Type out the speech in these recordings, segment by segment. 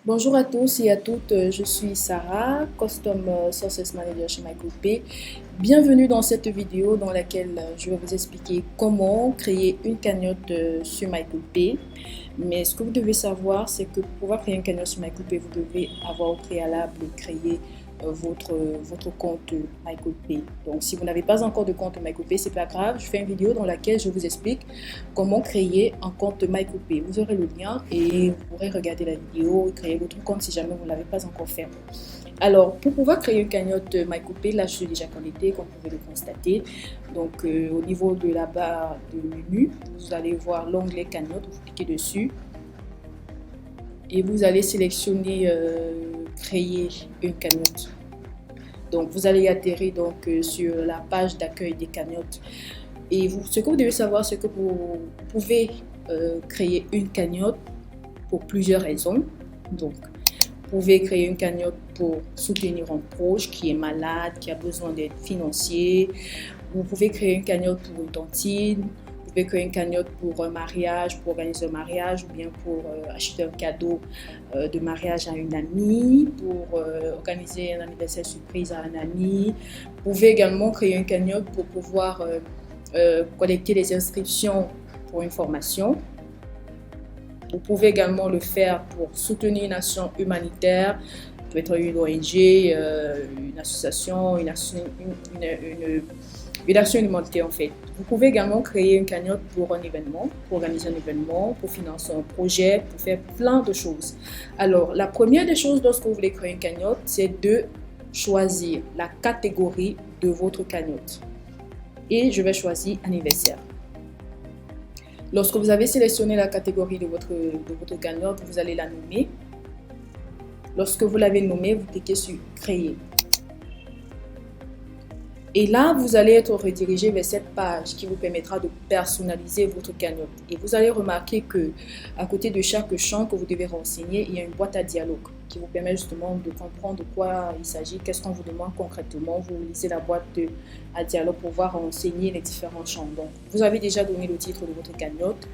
Bonjour à tous et à toutes, je suis Sarah, Custom Sources Manager chez MyCoolPay. Bienvenue dans cette vidéo dans laquelle je vais vous expliquer comment créer une cagnotte sur MyCoolPay. Mais ce que vous devez savoir, c'est que pour pouvoir créer une cagnotte sur MyCoolPay, vous devez avoir au préalable créé votre compte MyCoolPay. Donc si vous n'avez pas encore de compte MyCoolPay, c'est pas grave, je fais une vidéo dans laquelle je vous explique comment créer un compte MyCoolPay. Vous aurez le lien et vous pourrez regarder la vidéo et créer votre compte si jamais vous ne l'avez pas encore fait. Alors, pour pouvoir créer une cagnotte MyCoolPay, là je suis déjà connectée, comme vous pouvez le constater. Donc, au niveau de la barre de menu, vous allez voir l'onglet cagnotte, vous cliquez dessus et vous allez sélectionner créer une cagnotte. Donc, vous allez atterrir donc sur la page d'accueil des cagnottes. Et ce que vous devez savoir, c'est que vous pouvez créer une cagnotte pour plusieurs raisons. Donc, vous pouvez créer une cagnotte pour soutenir un proche qui est malade, qui a besoin d'aide financière. Vous pouvez créer une cagnotte pour une tontine. Vous pouvez créer une cagnotte pour un mariage, pour organiser un mariage, ou bien pour acheter un cadeau de mariage à une amie, pour organiser un anniversaire surprise à un ami. Vous pouvez également créer une cagnotte pour pouvoir collecter les inscriptions pour une formation. Vous pouvez également le faire pour soutenir une action humanitaire, peut être une ONG, une association, une action humanitaire en fait. Vous pouvez également créer une cagnotte pour un événement, pour organiser un événement, pour financer un projet, pour faire plein de choses. Alors, la première des choses lorsque vous voulez créer une cagnotte, c'est de choisir la catégorie de votre cagnotte. Et je vais choisir anniversaire. Lorsque vous avez sélectionné la catégorie de votre cagnotte, vous allez la nommer. Lorsque vous l'avez nommée, vous cliquez sur créer. Et là, vous allez être redirigé vers cette page qui vous permettra de personnaliser votre cagnotte. Et vous allez remarquer que à côté de chaque champ que vous devez renseigner, il y a une boîte à dialogue qui vous permet justement de comprendre de quoi il s'agit, qu'est-ce qu'on vous demande concrètement. Vous lisez la boîte à dialogue pour pouvoir renseigner les différents champs. Donc, vous avez déjà donné le titre de votre cagnotte.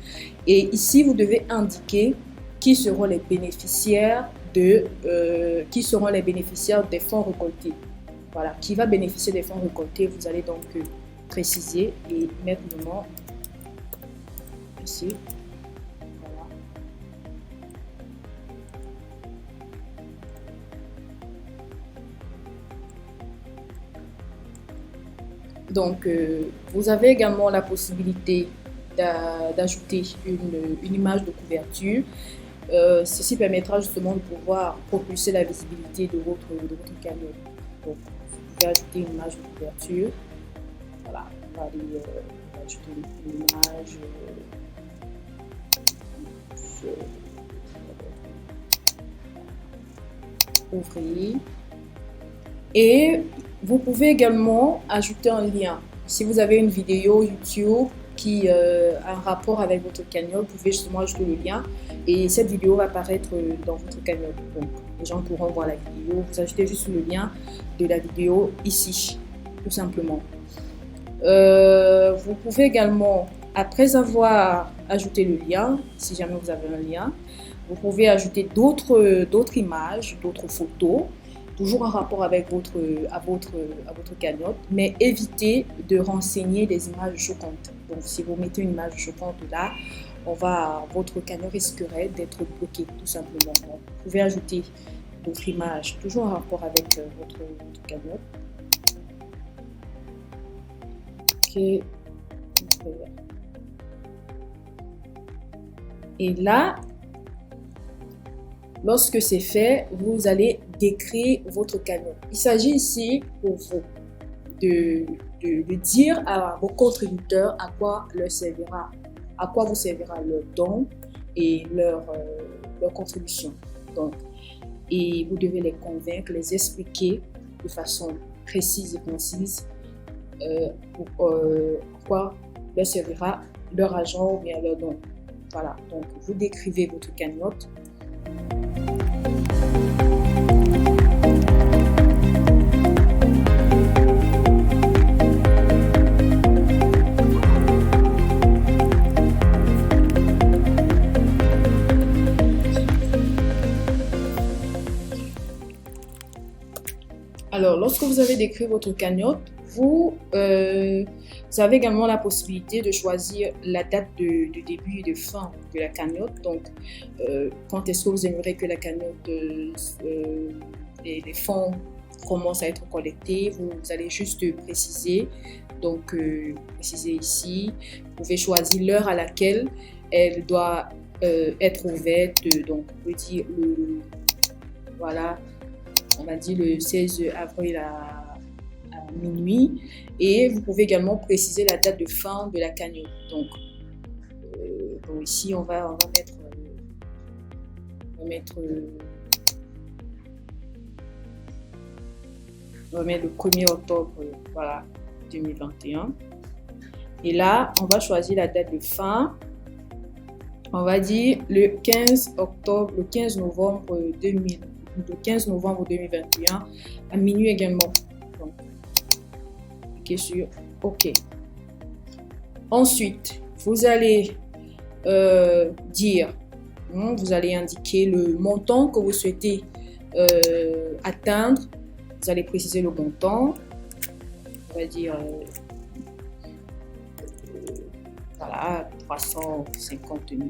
Et ici, vous devez indiquer qui seront les bénéficiaires des fonds récoltés. Voilà, qui va bénéficier des fonds récoltés, vous allez donc préciser et mettre le nom ici. Voilà. Donc, vous avez également la possibilité d'ajouter une image de couverture. Ceci permettra justement de pouvoir propulser la visibilité de votre cagnotte. Donc, vous pouvez ajouter une image de couverture. Voilà, on va aller ajouter une image. Ouvrir. Et vous pouvez également ajouter un lien. Si vous avez une vidéo YouTube qui a un rapport avec votre cagnotte, vous pouvez justement ajouter le lien et cette vidéo va apparaître dans votre cagnotte. Donc, les gens pourront voir la vidéo. Vous ajoutez juste le lien de la vidéo ici, tout simplement. Vous pouvez également, après avoir ajouté le lien, si jamais vous avez un lien, vous pouvez ajouter d'autres images, d'autres photos, toujours en rapport avec votre cagnotte, mais évitez de renseigner des images choquantes. Donc, si vous mettez une image choquante là, votre cagnotte risquerait d'être bloqué, tout simplement. Donc, vous pouvez ajouter d'autres images, toujours en rapport avec votre cagnotte. Ok. Et là, lorsque c'est fait, vous allez décrire votre cagnotte. Il s'agit ici pour vous de dire à vos contributeurs à quoi vous servira leur don et leur contribution. Donc, et vous devez les convaincre, les expliquer de façon précise et concise pourquoi leur servira leur argent ou bien leur don. Voilà, donc vous décrivez votre cagnotte. Alors, lorsque vous avez décrit votre cagnotte, vous avez également la possibilité de choisir la date de début et de fin de la cagnotte. Donc, quand est-ce que vous aimeriez que la cagnotte, les fonds commencent à être collectés, vous allez juste préciser. Donc, préciser ici, vous pouvez choisir l'heure à laquelle elle doit être ouverte. Donc, on peut dire voilà, on va dire le 16 avril à minuit. Et vous pouvez également préciser la date de fin de la cagnotte. Donc, bon, ici, on va mettre le 1er octobre, voilà, 2021. Et là, on va choisir la date de fin. On va dire le 15 novembre 2021 à minuit également. Donc, cliquez sur OK. Ensuite, vous allez vous allez indiquer le montant que vous souhaitez atteindre. Vous allez préciser le montant. On va dire voilà, 350 000.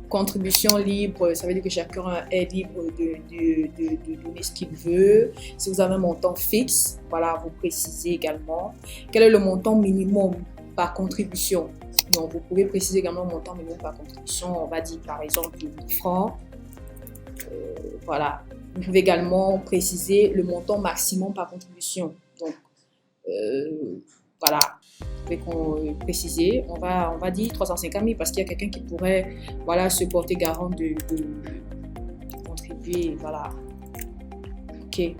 Contribution libre, ça veut dire que chacun est libre de donner ce qu'il veut. Si vous avez un montant fixe, voilà, vous précisez également quel est le montant minimum par contribution. Donc, vous pouvez préciser également le montant minimum par contribution. On va dire par exemple 1000 francs. Voilà. Vous pouvez également préciser le montant maximum par contribution. Donc, voilà, vous pouvez préciser, on va dire 350 000 parce qu'il y a quelqu'un qui pourrait, voilà, se porter garant de contribuer, voilà. Ok.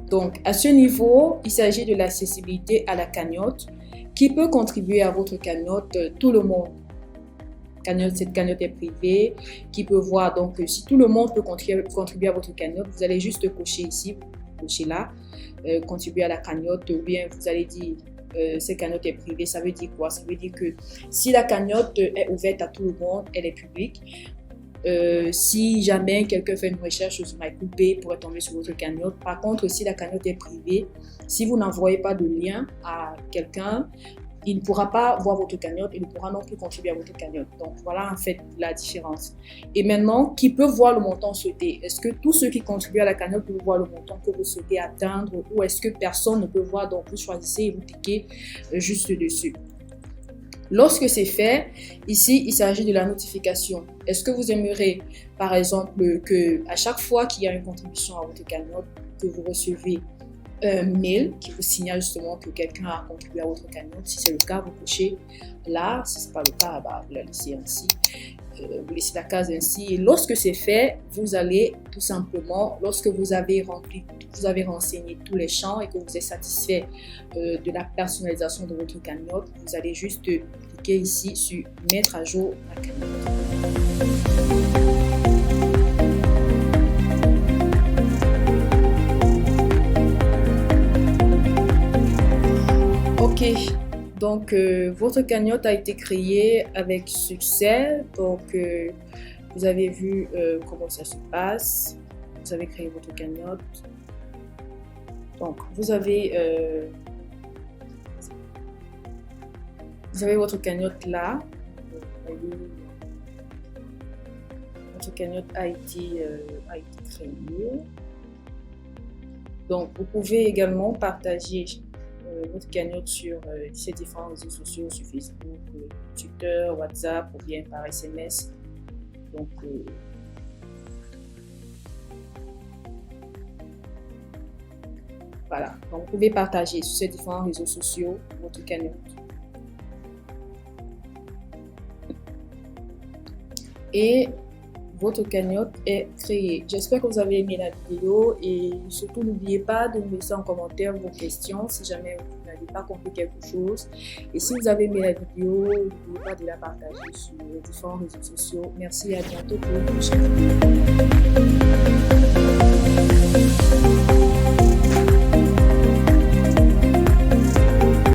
Donc, à ce niveau, il s'agit de l'accessibilité à la cagnotte qui peut contribuer à votre cagnotte, tout le monde. Cette cagnotte est privée, qui peut voir, donc si tout le monde peut contribuer à votre cagnotte, vous allez juste cocher ici, cocher là, contribuer à la cagnotte, ou bien vous allez dire cette cagnotte est privée. Ça veut dire quoi? Ça veut dire que si la cagnotte est ouverte à tout le monde, elle est publique. Si jamais quelqu'un fait une recherche sur MyCoupé, il pourrait tomber sur votre cagnotte. Par contre, si la cagnotte est privée, si vous n'envoyez pas de lien à quelqu'un, il ne pourra pas voir votre cagnotte, il ne pourra non plus contribuer à votre cagnotte. Donc, voilà en fait la différence. Et maintenant, qui peut voir le montant souhaité? Est-ce que tous ceux qui contribuent à la cagnotte peuvent voir le montant que vous souhaitez atteindre, ou est-ce que personne ne peut voir? Donc, vous choisissez et vous cliquez juste dessus. Lorsque c'est fait, ici, il s'agit de la notification. Est-ce que vous aimeriez, par exemple, que à chaque fois qu'il y a une contribution à votre cagnotte, que vous recevez un mail qui vous signale justement que quelqu'un a contribué à votre cagnotte? Si c'est le cas, vous cochez là. Si ce n'est pas le cas, bah, vous la laissez ainsi. Vous laissez la case ainsi. Et lorsque c'est fait, vous allez tout simplement, lorsque vous avez renseigné tous les champs et que vous êtes satisfait de la personnalisation de votre cagnotte, vous allez juste cliquer ici sur mettre à jour la cagnotte. Ok, donc votre cagnotte a été créée avec succès. Donc vous avez vu comment ça se passe. Vous avez créé votre cagnotte. Donc vous avez votre cagnotte là. Votre cagnotte a été créée. Donc vous pouvez également partager votre cagnotte sur ces différents réseaux sociaux, sur Facebook, Twitter, WhatsApp ou bien par SMS. Donc, voilà. Donc, vous pouvez partager sur ces différents réseaux sociaux votre cagnotte. Et votre cagnotte est créée. J'espère que vous avez aimé la vidéo et surtout n'oubliez pas de me laisser en commentaire vos questions si jamais vous n'avez pas compris quelque chose. Et si vous avez aimé la vidéo, n'oubliez pas de la partager sur les différents réseaux sociaux. Merci et à bientôt pour une prochaine vidéo.